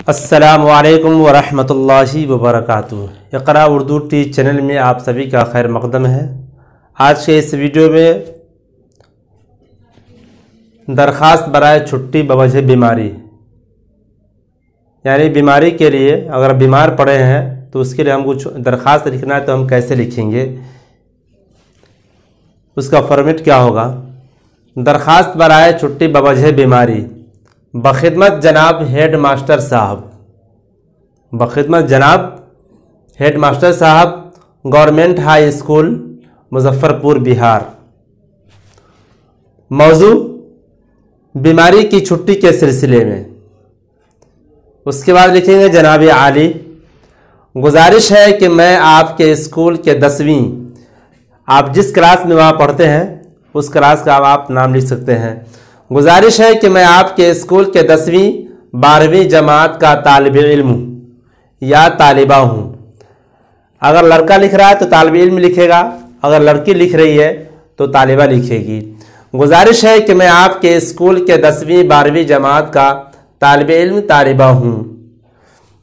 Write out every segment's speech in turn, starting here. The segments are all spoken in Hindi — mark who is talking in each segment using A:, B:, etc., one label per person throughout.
A: अस्सलामुअलैकुम वरहमतुल्लाहि वबरकातुहू। इक़रा उर्दू टीच चैनल में आप सभी का खैर मक़दम है। आज के इस वीडियो में दरख्वास्त बराए छुट्टी बवजह बीमारी, यानी बीमारी के लिए अगर बीमार पड़े हैं तो उसके लिए हमको दरख्वास्त लिखना है तो हम कैसे लिखेंगे, उसका फॉर्मेट क्या होगा। दरख्वास्त बराए छुट्टी बवजह बीमारी, बखिदमत जनाब हेड मास्टर साहब, बखिदमत जनाब हेड मास्टर साहब, government high school Muzaffarpur Bihar. मौजू बीमारी की छुट्टी के सिलसिले में। उसके बाद लिखेंगे जनाब आली, गुजारिश है कि मैं आपके स्कूल के 10वीं, आप जिस क्लास में वहाँ पढ़ते हैं उस क्लास का आप नाम लिख सकते हैं। गुजारिश है कि मैं आपके स्कूल के 10वीं 12वीं जमात का तालिब इल्म या तालिबा हूँ। अगर लड़का लिख रहा है तो तालिब इल्म लिखेगा, अगर लड़की लिख रही है तो तालिबा लिखेगी। गुजारिश है कि मैं आपके स्कूल के 10वीं 12वीं जमात का तालिब इल्म तालिबा हूँ।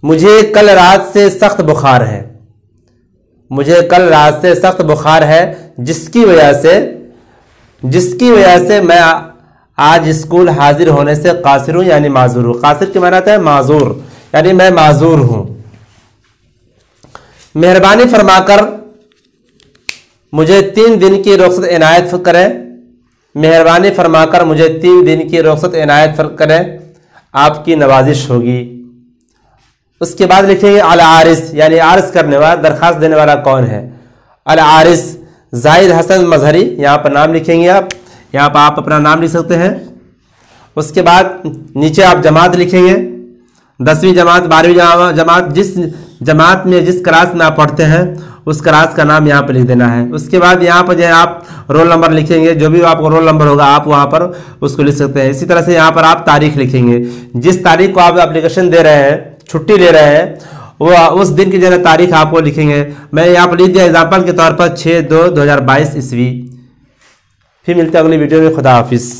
A: मुझे कल रात से सख्त बुखार है, मुझे कल रात से सख्त बुखार है जिसकी वजह से मैं आज स्कूल हाजिर होने से कासिर हूँ, यानी माजूर हूँ। कासिर के माना है माजूर, यानी मैं माजूर हूँ। मेहरबानी फरमाकर मुझे 3 दिन की रुख्सत इनायत करें, मेहरबानी फरमाकर मुझे 3 दिन की रुख्सत इनायत करें, आपकी नवाजिश होगी। उसके बाद लिखेंगे अल आरिस, यानी आरिस करने वाला, दरख्वास्त देने वाला कौन है। अल आरिस जाहिद हसन मजहरी, यहाँ पर नाम लिखेंगे आप, यहाँ पर आप अपना नाम लिख सकते हैं। उसके बाद नीचे आप जमात लिखेंगे, 10वीं जमात 12वीं जमात, जिस जमात में जिस क्लास में आप पढ़ते हैं उस क्लास का नाम यहाँ पर लिख देना है। उसके बाद यहाँ पर जो है आप रोल नंबर लिखेंगे, जो भी आपको रोल नंबर होगा आप वहाँ पर उसको लिख सकते हैं। इसी तरह से यहाँ पर आप तारीख लिखेंगे, जिस तारीख को आप एप्लीकेशन दे रहे हैं, छुट्टी ले रहे हैं, वो उस दिन की जो है तारीख आपको लिखेंगे। मैं यहाँ पर लिख दिया एग्जाम्पल के तौर पर 6/2/2022 ईस्वी। फिर मिलते हैं अगली वीडियो में। खुदा हाफिज़।